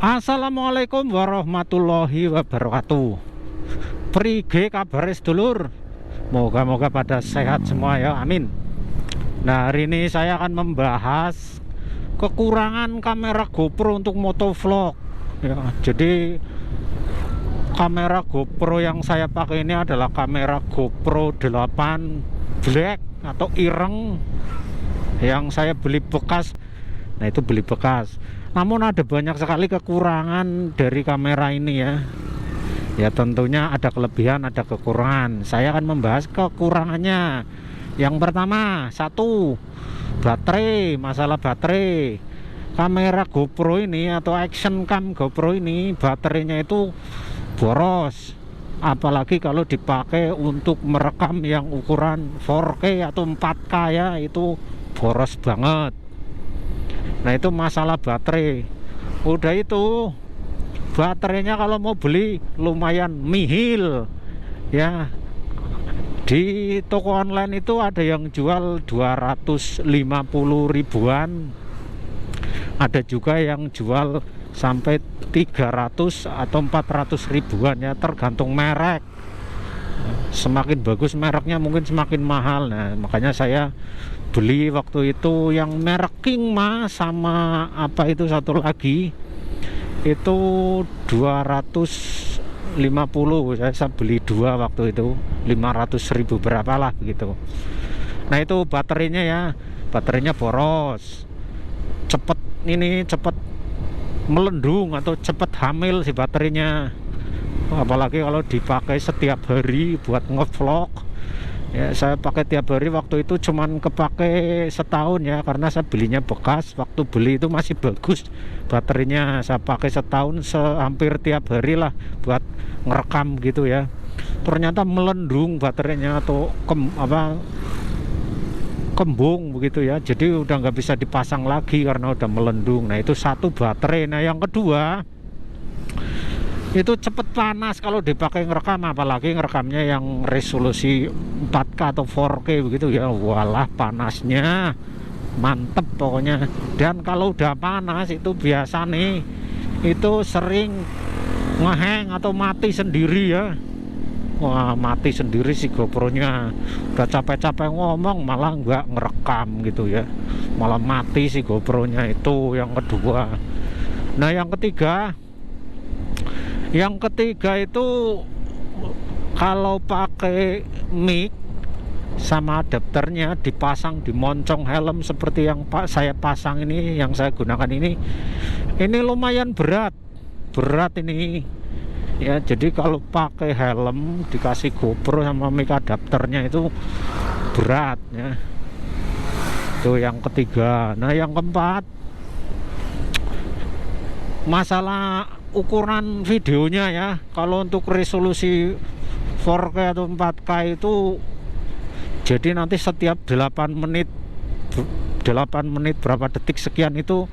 Assalamualaikum warahmatullahi wabarakatuh. Prige kabar sedulur. Moga-moga pada sehat semua ya, amin. Nah, hari ini saya akan membahas kekurangan kamera GoPro untuk motovlog ya. Jadi kamera GoPro yang saya pakai ini adalah kamera GoPro 8 Black atau ireng yang saya beli bekas. Nah, itu beli bekas. Namun ada banyak sekali kekurangan dari kamera ini ya. Ya tentunya ada kelebihan, ada kekurangan. Saya akan membahas kekurangannya. Yang pertama, satu, baterai. Masalah baterai. Kamera GoPro ini atau action cam GoPro ini baterainya itu boros. Apalagi kalau dipakai untuk merekam yang ukuran 4K atau 4K ya, itu boros banget. Nah, itu masalah baterai. Udah itu baterainya kalau mau beli lumayan mihil ya. Di toko online itu ada yang jual 250 ribuan, ada juga yang jual sampai 300 atau 400 ribuan ya, tergantung merek. Semakin bagus mereknya mungkin semakin mahal. Nah, makanya saya beli waktu itu yang merek Kingma sama apa itu satu lagi itu 250. Saya beli dua waktu itu 500 ribu berapa lah begitu. Nah, itu baterainya ya, baterainya boros, cepet melendung atau cepet hamil si baterainya. Apalagi kalau dipakai setiap hari buat ngevlog ya. Saya pakai tiap hari, waktu itu cuman kepake setahun ya, karena saya belinya bekas. Waktu beli itu masih bagus baterainya, saya pakai setahun hampir tiap hari lah buat ngerekam gitu ya. Ternyata melendung baterainya atau kembung begitu ya, jadi udah nggak bisa dipasang lagi karena udah melendung. Nah, itu satu baterai. Nah, yang kedua itu cepet panas kalau dipakai ngerekam, apalagi ngerekamnya yang resolusi 4K atau 4K begitu ya. Walah, panasnya mantep pokoknya. Dan kalau udah panas itu biasa nih, itu sering ngeheng atau mati sendiri ya. Wah, mati sendiri si GoPro-nya. Udah capek-capek ngomong malah nggak ngerekam gitu ya, malah mati si GoPro-nya. Itu yang kedua. Nah, yang ketiga itu kalau pakai mic sama adapternya dipasang di moncong helm seperti yang saya pasang ini, yang saya gunakan ini lumayan berat ini ya. Jadi kalau pakai helm dikasih GoPro sama mic adapternya itu berat ya. Itu yang ketiga. Nah, yang keempat, masalah ukuran videonya ya. Kalau untuk resolusi 4K atau 4K itu jadi nanti setiap 8 menit berapa detik sekian itu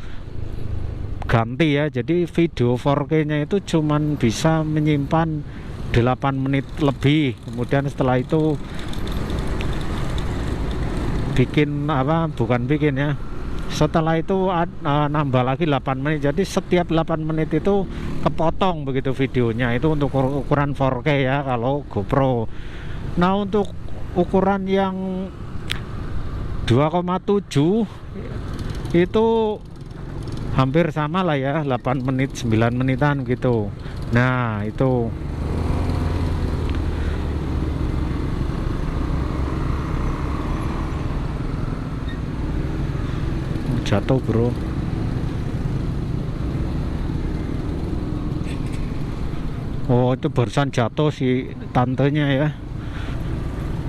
ganti ya. Jadi video 4K nya itu cuman bisa menyimpan 8 menit lebih. Kemudian setelah itu setelah itu nambah lagi 8 menit. Jadi setiap 8 menit itu kepotong begitu videonya. Itu untuk ukuran 4K ya kalau GoPro. Nah, untuk ukuran yang 2,7 itu hampir sama lah ya, 8 menit 9 menitan gitu. Nah, itu jatuh bro. Oh, itu barusan jatuh si tantenya ya,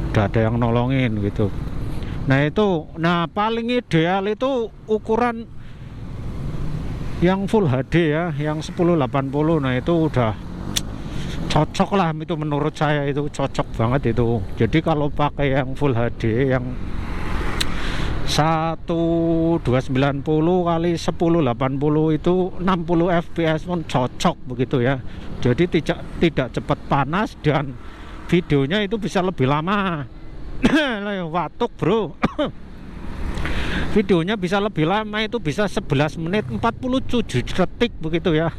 udah ada yang nolongin gitu. Nah, itu paling ideal itu ukuran yang Full HD ya, yang 1080. Nah, itu udah cocok lah, itu menurut saya itu cocok banget itu. Jadi kalau pakai yang Full HD yang 1290 kali 1080 itu 60 fps pun cocok begitu ya. Jadi tidak cepat panas dan videonya itu bisa lebih lama. Watuk bro. videonya bisa lebih lama, itu bisa 11 menit 47 detik begitu ya.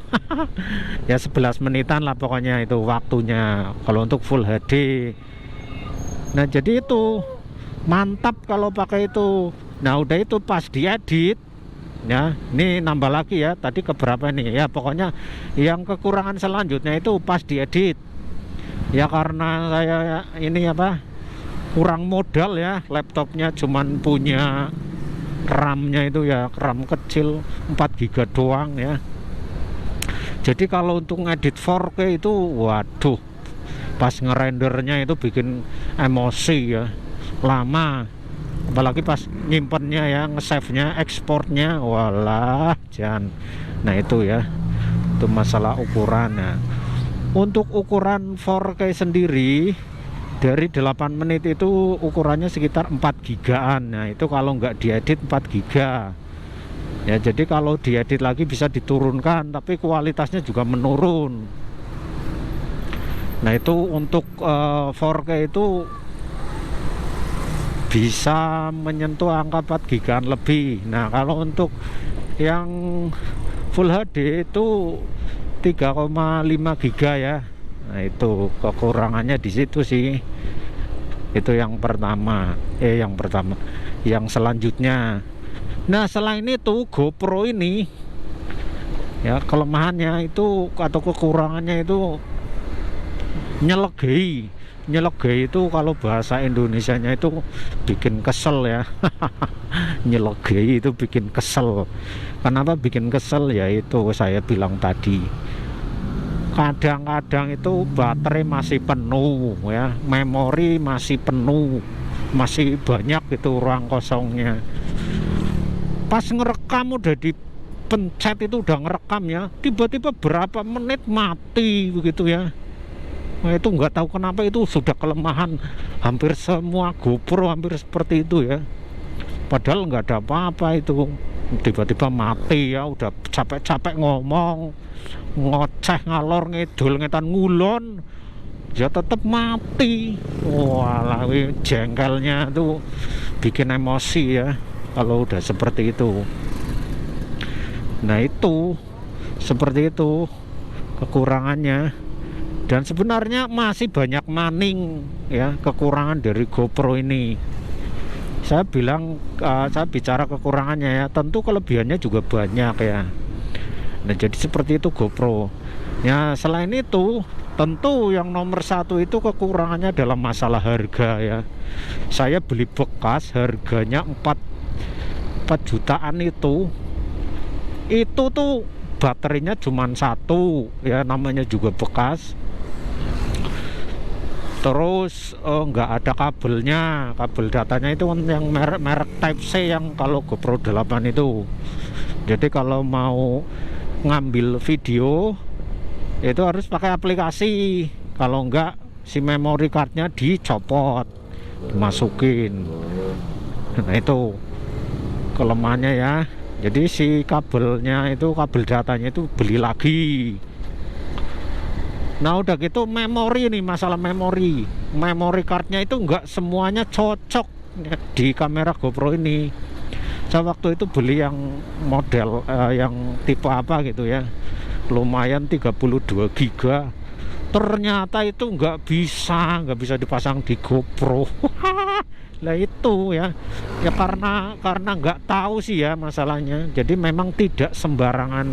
Ya 11 menitan lah pokoknya itu waktunya kalau untuk Full HD. Nah jadi itu mantap kalau pakai itu. Nah udah itu pas diedit ya, ini nambah lagi ya, tadi keberapa nih ya, pokoknya yang kekurangan selanjutnya itu pas diedit ya, karena saya ini apa, kurang modal ya, laptopnya cuman punya RAM-nya itu ya RAM kecil 4 GB doang ya. Jadi kalau untuk ngedit 4K itu waduh, pas ngerendernya itu bikin emosi ya, lama. Apalagi pas nyimpennya ya, nge-save-nya, ekspornya, walah jangan. Nah itu ya, itu masalah ukuran. Nah, untuk ukuran 4K sendiri dari 8 menit itu ukurannya sekitar 4 gigaan. Nah itu kalau nggak diedit 4 giga ya, jadi kalau diedit lagi bisa diturunkan, tapi kualitasnya juga menurun. Nah itu untuk 4K itu bisa menyentuh angka 4 gigaan lebih. Nah kalau untuk yang Full HD itu 3,5 giga ya. Nah itu kekurangannya di situ sih. Itu yang pertama. Yang selanjutnya. Nah selain itu GoPro ini ya, kelemahannya itu atau kekurangannya itu nyelegai itu kalau bahasa Indonesianya itu bikin kesel ya. Nyelegai itu bikin kesel. Kenapa bikin kesel? Ya itu saya bilang tadi, kadang-kadang itu baterai masih penuh ya, memori masih penuh, masih banyak itu ruang kosongnya. Pas ngerekam udah dipencet itu udah ngerekam ya, tiba-tiba berapa menit mati begitu ya. Nah itu nggak tahu kenapa, itu sudah kelemahan hampir semua GoPro, hampir seperti itu ya. Padahal nggak ada apa-apa, itu tiba-tiba mati ya, udah capek-capek ngomong, ngoceh ngalor ngidul ngetan ngulon, ya tetap mati. Walah, jengkelnya tuh bikin emosi ya kalau udah seperti itu. Nah itu seperti itu kekurangannya. Dan sebenarnya masih banyak maning ya kekurangan dari GoPro ini. Saya bilang, saya bicara kekurangannya ya, tentu kelebihannya juga banyak ya. Nah jadi seperti itu GoPro ya. Selain itu tentu yang nomor satu itu kekurangannya dalam masalah harga ya. Saya beli bekas harganya 4 jutaan itu tuh baterainya cuman satu ya, namanya juga bekas. Terus nggak ada kabelnya, kabel datanya itu yang merek Type C yang kalau GoPro 8 itu. Jadi kalau mau ngambil video itu harus pakai aplikasi, kalau enggak si memory cardnya dicopot, dimasukin. Nah itu kelemahannya ya. Jadi si kabelnya itu, kabel datanya itu beli lagi. Nah udah gitu memori nih, masalah memori cardnya itu enggak semuanya cocok di kamera GoPro ini. Saya waktu itu beli yang model yang tipe apa gitu ya, lumayan 32 giga, ternyata itu nggak bisa dipasang di GoPro. Lah itu ya karena nggak tahu sih ya masalahnya. Jadi memang tidak sembarangan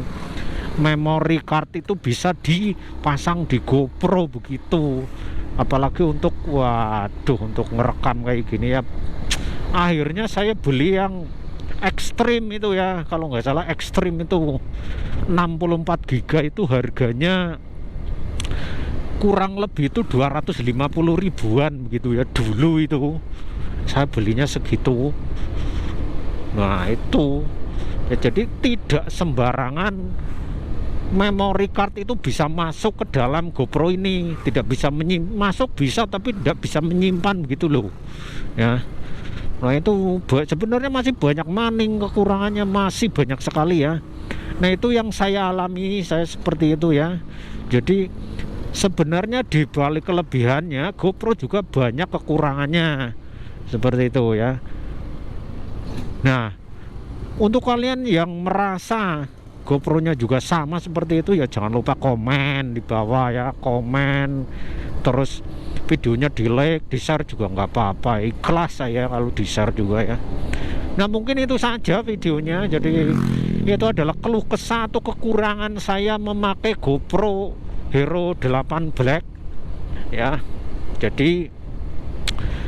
memory card itu bisa dipasang di GoPro begitu, apalagi untuk untuk ngerekam kayak gini ya. Akhirnya saya beli yang ekstrim itu ya, kalau nggak salah ekstrim itu 64 giga itu harganya kurang lebih itu 250 ribuan begitu ya dulu itu. Saya belinya segitu. Nah itu ya, jadi tidak sembarangan memory card itu bisa masuk ke dalam GoPro ini. Tidak bisa masuk bisa, tapi tidak bisa menyimpan begitu loh ya. Nah itu sebenarnya masih banyak maning, kekurangannya masih banyak sekali ya. Nah itu yang saya alami, saya seperti itu ya. Jadi sebenarnya di balik kelebihannya GoPro juga banyak kekurangannya, seperti itu ya. Nah Untuk kalian yang merasa GoPro-nya juga sama seperti itu, ya jangan lupa komen di bawah ya, komen. Terus videonya di like, di share juga nggak apa-apa, ikhlas saya kalau di share juga ya. Nah mungkin itu saja videonya. Jadi itu adalah keluh kesah atau kekurangan saya memakai GoPro Hero 8 Black ya. Jadi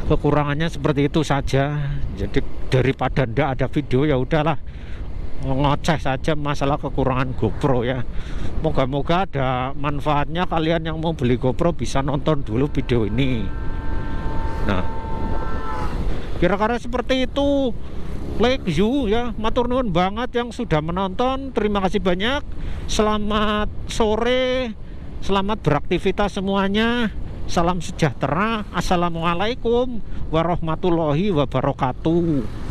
kekurangannya seperti itu saja. Jadi daripada ndak ada video, ya udahlah ngoceh saja masalah kekurangan GoPro ya. Moga-moga ada manfaatnya. Kalian yang mau beli GoPro bisa nonton dulu video ini. Nah, kira-kira seperti itu. Like you ya, matur nuwun banget yang sudah menonton. Terima kasih banyak. Selamat sore, selamat beraktivitas semuanya. Salam sejahtera. Assalamualaikum warahmatullahi wabarakatuh.